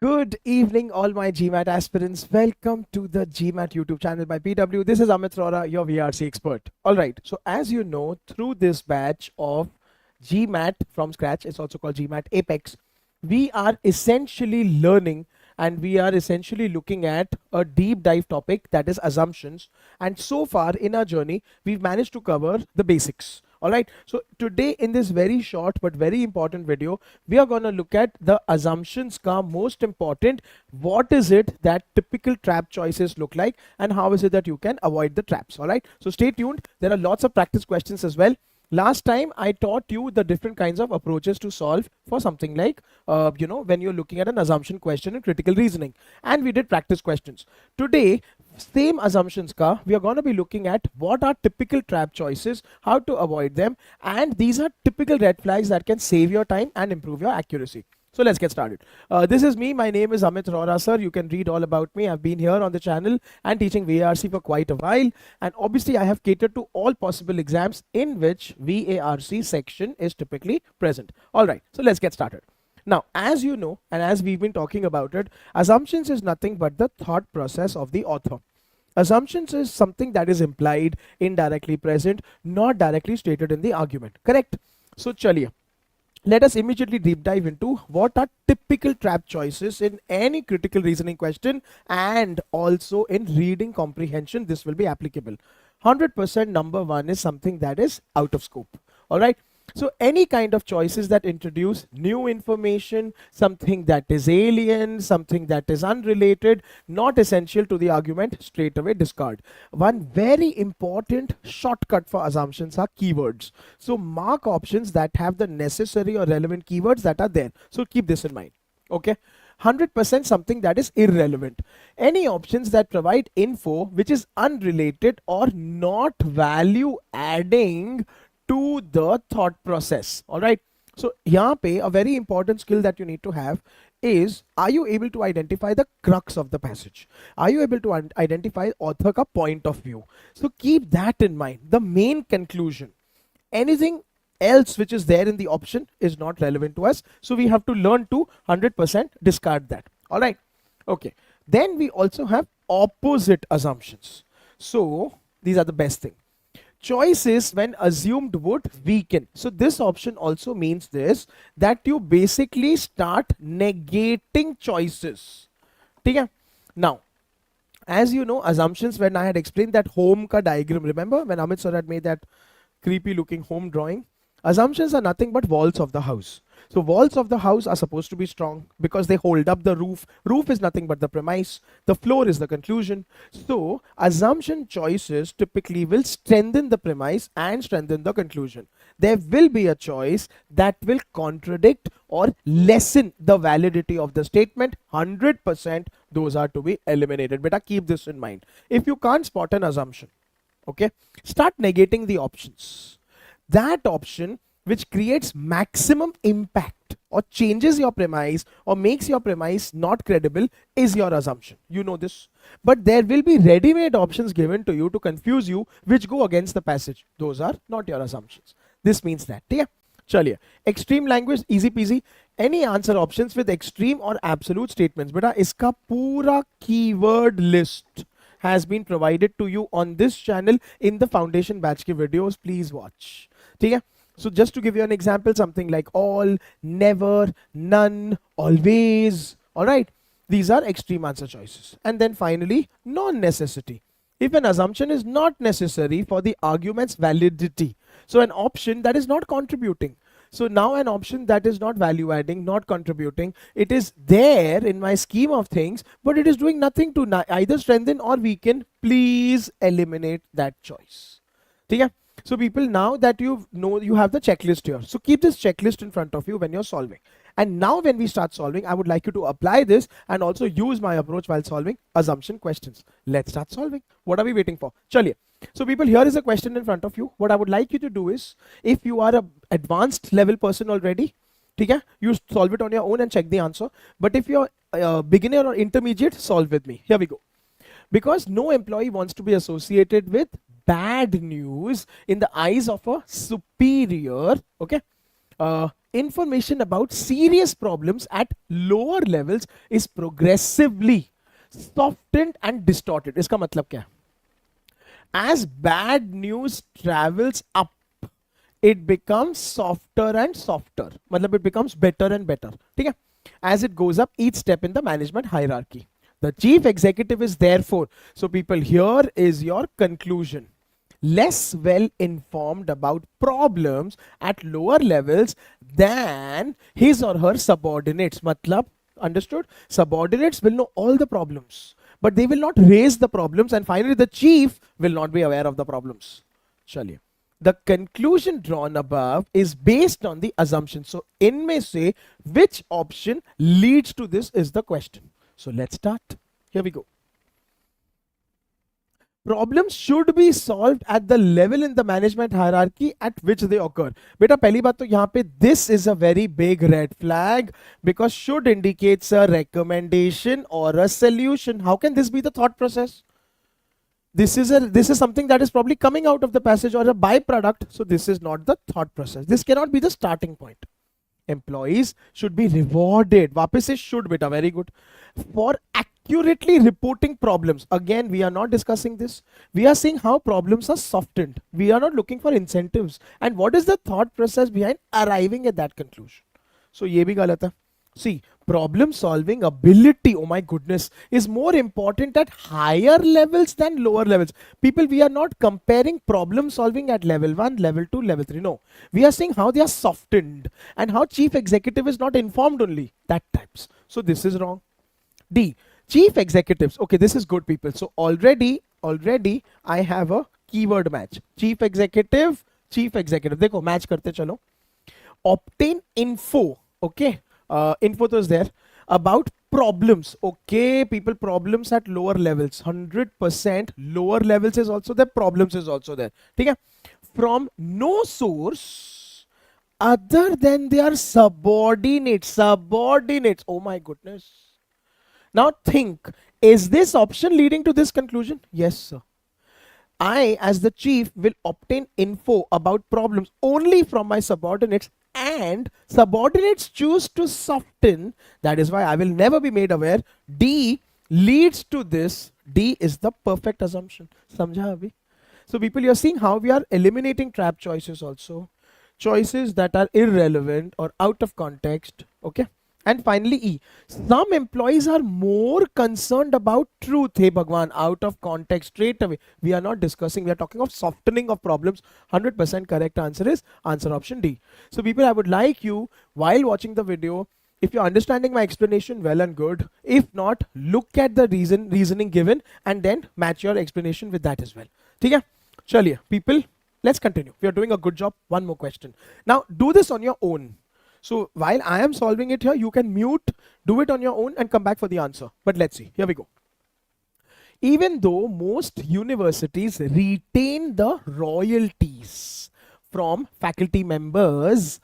Good evening, all my GMAT aspirants. Welcome to the GMAT YouTube channel by PW. This is Amit Rora, your VRC expert. All right. So as you know, through this batch of GMAT from scratch, it's also called GMAT Apex, we are essentially learning and we are essentially looking at a deep dive topic, that is assumptions. And so far in our journey, we've managed to cover the basics. All right, so today in this very short but very important video, we are going to look at the assumptions ka most important. What is it that typical trap choices look like and how is it that you can avoid the traps? All right, so stay tuned. There are lots of practice questions as well. Last time I taught you the different kinds of approaches to solve for something like, when you're looking at an assumption question in critical reasoning, and we did practice questions. Today, same assumptions ka, we are going to be looking at what are typical trap choices, how to avoid them, and these are typical red flags that can save your time and improve your accuracy. So let's get started. This is me. My name is Amit Rora, sir. You can read all about me. I've been here on the channel and teaching VARC for quite a while. And obviously, I have catered to all possible exams in which VARC section is typically present. All right, so let's get started. Now, as you know, and as we've been talking about it, assumptions is nothing but the thought process of the author. Assumptions is something that is implied, indirectly present, not directly stated in the argument. Correct? So, chaliye. Let us immediately deep dive into what are typical trap choices in any critical reasoning question and also in reading comprehension. This will be applicable. 100% number one is something that is out of scope. All right. So any kind of choices that introduce new information, something that is alien, something that is unrelated, not essential to the argument, straight away discard. One very important shortcut for assumptions are keywords. So mark options that have the necessary or relevant keywords that are there. So keep this in mind. Okay. 100% something that is irrelevant. Any options that provide info which is unrelated or not value adding to the thought process. All right. So यहाँ पे a very important skill that you need to have is, are you able to identify the crux of the passage? Are you able to identify author ka point of view? So keep that in mind. The main conclusion. Anything else which is there in the option is not relevant to us. So we have to learn to 100% discard that. All right. Okay. Then we also have opposite assumptions. So these are the best thing. Choices when assumed would weaken. So this option also means this, that you basically start negating choices. Okay? Now, as you know, assumptions, when I had explained that home ka diagram, remember when Amit sir had made that creepy looking home drawing? Assumptions are nothing but walls of the house. So walls of the house are supposed to be strong because they hold up the roof. Roof is nothing but the premise. The floor is the conclusion. So assumption choices typically will strengthen the premise and strengthen the conclusion. There will be a choice that will contradict or lessen the validity of the statement. 100% those are to be eliminated. Beta, keep this in mind. If you can't spot an assumption, okay, start negating the options. That option which creates maximum impact or changes your premise or makes your premise not credible is your assumption. You know this. But there will be ready-made options given to you to confuse you which go against the passage. Those are not your assumptions. This means that. Yeah. Chaliye. Extreme language, easy peasy. Any answer options with extreme or absolute statements. Beta, iska pura keyword list has been provided to you on this channel in the foundation batch ki videos. Please watch. Okay? So just to give you an example, something like all, never, none, always. All right. These are extreme answer choices. And then finally, non-necessity. If an assumption is not necessary for the argument's validity. So an option that is not contributing. So now an option that is not value adding, not contributing, it is there in my scheme of things, but it is doing nothing to either strengthen or weaken. Please eliminate that choice. Okay? So people, now that you know, you have the checklist here. So keep this checklist in front of you when you're solving. And now when we start solving, I would like you to apply this and also use my approach while solving assumption questions. Let's start solving. What are we waiting for? Chaliye. So people, here is a question in front of you. What I would like you to do is, if you are a advanced level person already, okay, you solve it on your own and check the answer. But if you're a beginner or intermediate, solve with me. Here we go. Because no employee wants to be associated with bad news in the eyes of a superior. Okay. information about serious problems at lower levels is progressively softened and distorted. इसका मतलब क्या है? As bad news travels up, it becomes softer and softer. मतलब it becomes better and better. ठीक है? As it goes up each step in the management hierarchy. The chief executive is therefore, so people, here is your conclusion, less well informed about problems at lower levels than his or her subordinates. Matlab, understood? Subordinates will know all the problems, but they will not raise the problems, and finally the chief will not be aware of the problems. Chaliye. The conclusion drawn above is based on the assumption. So inme se which option leads to this is the question. So let's start. Here we go. Problems should be solved at the level in the management hierarchy at which they occur. Beta, पहली बात तो यहाँ पे this is a very big red flag because should indicates a recommendation or a solution. How can this be the thought process? This is something that is probably coming out of the passage or a byproduct. So this is not the thought process. This cannot be the starting point. Employees should be rewarded. वापस से should, beta, very good. For accurately reporting problems. Again, we are not discussing this. We are seeing how problems are softened. We are not looking for incentives. And what is the thought process behind arriving at that conclusion? So ये भी गलत है. See, problem solving ability, oh my goodness, is more important at higher levels than lower levels. People, we are not comparing problem solving at level 1, level 2, level 3. No, we are seeing how they are softened and how chief executive is not informed only. That types. So this is wrong. D, chief executives. Okay, this is good, people. So already I have a keyword match. Chief executive. देखो match करते चलो. Obtain info. Okay. Info is there about problems. Okay, people, problems at lower levels. 100% lower levels is also there. Problems is also there. Okay? From no source other than their subordinates. Oh my goodness. Now think, is this option leading to this conclusion? Yes, sir. I, as the chief, will obtain info about problems only from my subordinates, and subordinates choose to soften. That is why I will never be made aware. D leads to this. D is the perfect assumption. Samjha abhi? So people, you're seeing how we are eliminating trap choices also. Choices that are irrelevant or out of context. Okay. And finally, E. Some employees are more concerned about truth. Hey Bhagwan, out of context straight away. We are not discussing. We are talking of softening of problems. 100% correct answer is answer option D. So people, I would like you, while watching the video, if you're understanding my explanation, well and good. If not, look at the reasoning given and then match your explanation with that as well. Okay? Chaliye, people, let's continue. We are doing a good job. One more question. Now, do this on your own. So while I am solving it here, you can mute, do it on your own and come back for the answer. But let's see. Here we go. Even though most universities retain the royalties from faculty members'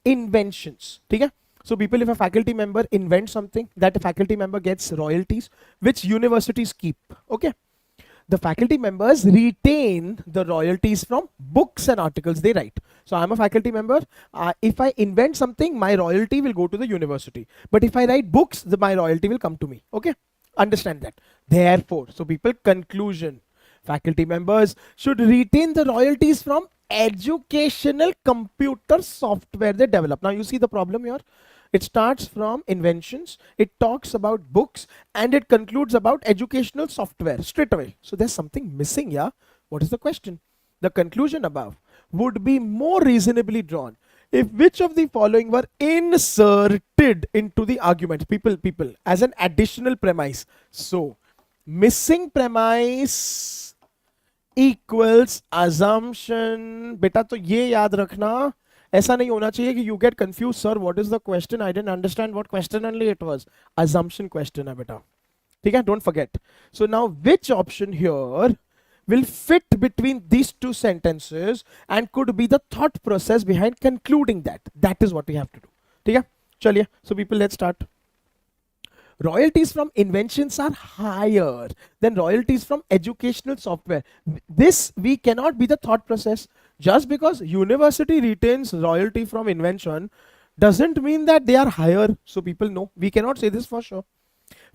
inventions. Okay? So people, if a faculty member invents something, that faculty member gets royalties, which universities keep. Okay? The faculty members retain the royalties from books and articles they write. So I'm a faculty member. If I invent something, my royalty will go to the university. But if I write books, my royalty will come to me. Okay? Understand that. Therefore, so people, conclusion. Faculty members should retain the royalties from educational computer software they develop. Now you see the problem here. It starts from inventions, it talks about books, and it concludes about educational software straight away. So there's something missing, yeah? What is the question? The conclusion above would be more reasonably drawn if which of the following were inserted into the argument. People, as an additional premise. So, missing premise equals assumption. Beta, to ye yaad rakhna. ऐसा नहीं होना चाहिए कि you get confused, sir, what is the question? I didn't understand what question only it was. Assumption question है बेटा. ठीक है? Don't forget. So now which option here will fit between these two sentences and could be the thought process behind concluding that? That is what we have to do. ठीक है? चलिए. So people, let's start. Royalties from inventions are higher than royalties from educational software. This we cannot be the thought process. Just because university retains royalty from invention doesn't mean that they are higher. So people know, we cannot say this for sure.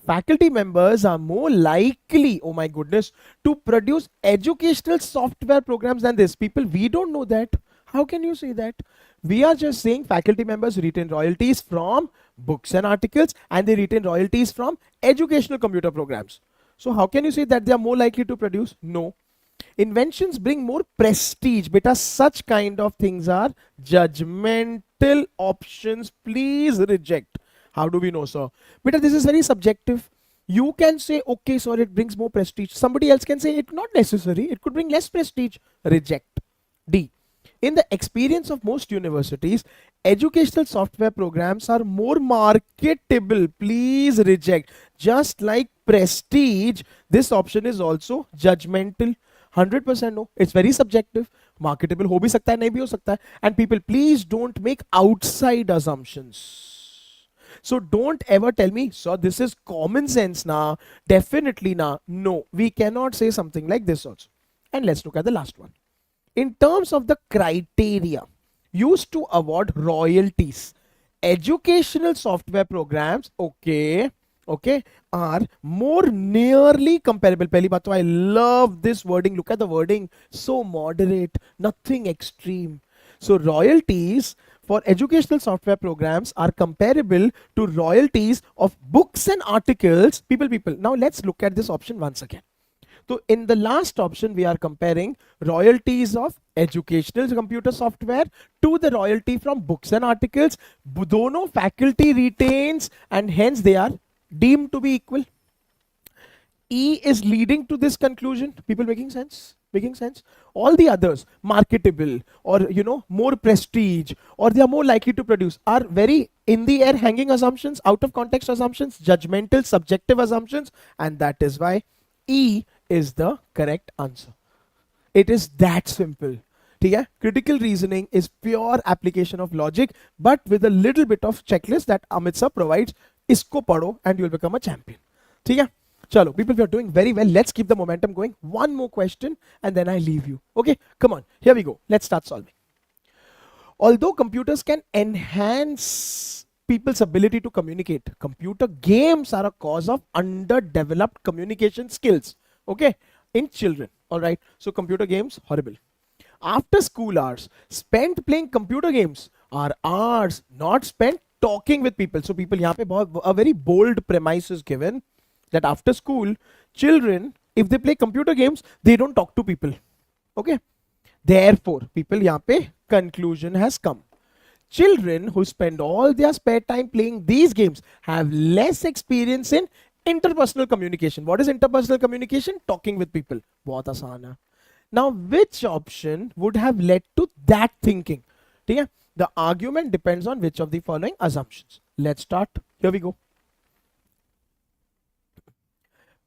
Faculty members are more likely, oh my goodness, to produce educational software programs than this. People, we don't know that. How can you say that? We are just saying faculty members retain royalties from books and articles, and they retain royalties from educational computer programs. So how can you say that they are more likely to produce? No. Inventions bring more prestige, beta. Such kind of things are judgmental options. Please reject. How do we know, sir? Beta, this is very subjective. You can say, okay, sir, it brings more prestige. Somebody else can say it's not necessary. It could bring less prestige. Reject. D. In the experience of most universities, educational software programs are more marketable. Please reject. Just like prestige, this option is also judgmental. 100% no. It's very subjective. Marketable हो भी सकता है, नहीं भी हो सकता है. And people, please don't make outside assumptions. So don't ever tell me, so this is common sense na, definitely na. No, we cannot say something like this also. And let's look at the last one. In terms of the criteria used to award royalties, educational software programs, okay, are more nearly comparable. Pehli baat to, I love this wording. Look at the wording. So moderate, nothing extreme. So royalties for educational software programs are comparable to royalties of books and articles. People. Now let's look at this option once again. So in the last option, we are comparing royalties of educational computer software to the royalty from books and articles. Dono faculty retains, and hence they are deemed to be equal. E is leading to this conclusion. People, making sense? Making sense? All the others, marketable or more prestige, or they are more likely to produce, are very in the air hanging assumptions, out of context assumptions, judgmental, subjective assumptions, and that is why E is the correct answer. It is that simple. Okay? Critical reasoning is pure application of logic, but with a little bit of checklist that Amit sir provides. Isko padho and you will become a champion. Okay? Chalo, people, we are doing very well. Let's keep the momentum going. One more question and then I leave you. Okay, come on, here we go. Let's start solving. Although computers can enhance people's ability to communicate, computer games are a cause of underdeveloped communication skills. Okay, in children. All right, so computer games, horrible. After school hours spent playing computer games are hours not spent talking with people. So people, यहाँ पे a very bold premise is given that after school, children, if they play computer games, they don't talk to people. Okay. Therefore, people, यहाँ पे conclusion has come. Children who spend all their spare time playing these games have less experience in interpersonal communication. What is interpersonal communication? Talking with people. बहुत आसान है. Now, which option would have led to that thinking? Okay? The argument depends on which of the following assumptions. Let's start. Here we go.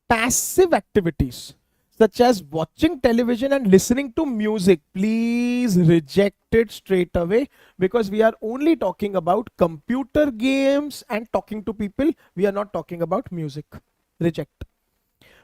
Passive activities such as watching television and listening to music, please reject it straight away, because we are only talking about computer games and talking to people. We are not talking about music. Reject.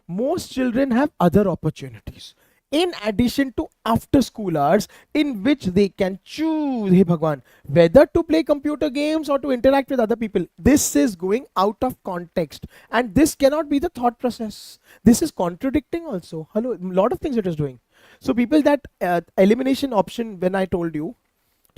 Most children have other opportunities in addition to after school hours in which they can choose, hey Bhagwan, whether to play computer games or to interact with other people. This is going out of context and this cannot be the thought process. This is contradicting also. Hello, a lot of things it is doing. So people, that elimination option when I told you,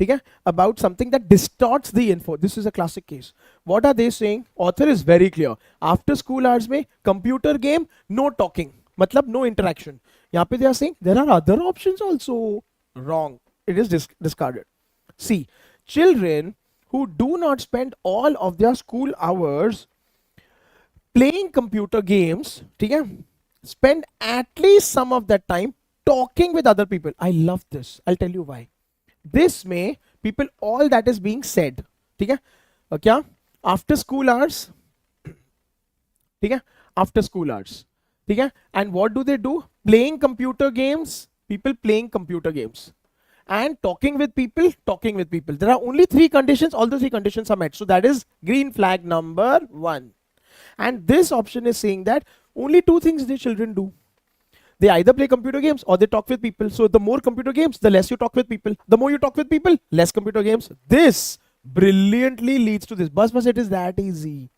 okay, about something that distorts the info, this is a classic case. What are they saying? Author is very clear. After school hours mein computer game, no talking, matlab no interaction. Yahan pe they are saying there are other options also. Wrong. It is discarded. See, children who do not spend all of their school hours playing computer games, okay, spend at least some of that time talking with other people. I love this. I'll tell you why. This may, people, all that is being said, okay, okay, after school hours, okay, after school hours, okay, and what do they do? Playing computer games, people playing computer games, and talking with people, talking with people. There are only 3 conditions, all the 3 conditions are met. So that is green flag number 1. And this option is saying that only 2 things the children do. They either play computer games or they talk with people. So the more computer games, the less you talk with people. The more you talk with people, less computer games. This brilliantly leads to this. Bus, it is that easy.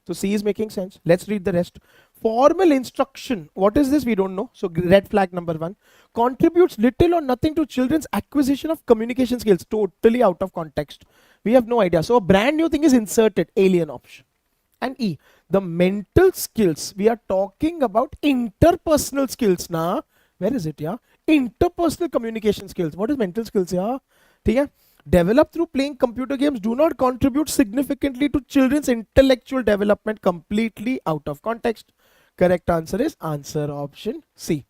So C is making sense. Let's read the rest. Formal instruction. What is this? We don't know. So red flag number 1. Contributes little or nothing to children's acquisition of communication skills. Totally out of context. We have no idea. So a brand new thing is inserted. Alien option. And E. The mental skills. We are talking about interpersonal skills. Now, where is it? Yeah. Interpersonal communication skills. What is mental skills? Yeah. Okay. Developed through playing computer games do not contribute significantly to children's intellectual development. Completely out of context. Correct answer is answer option C.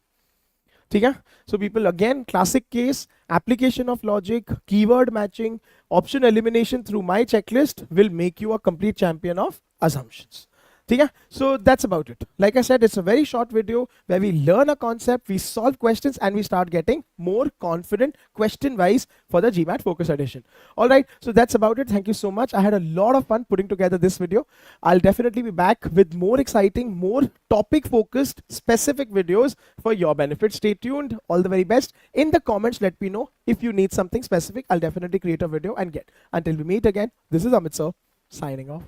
Okay? So people, again, classic case, application of logic, keyword matching, option elimination through my checklist will make you a complete champion of assumptions. Okay? So that's about it. Like I said, it's a very short video where we learn a concept, we solve questions, and we start getting more confident question wise for the GMAT focus edition. All right, so that's about it. Thank you so much. I had a lot of fun putting together this video. I'll definitely be back with more exciting, more topic focused specific videos for your benefit. Stay tuned. All the very best. In the comments, let me know if you need something specific. I'll definitely create a video and get. Until we meet again, this is Amit sir signing off.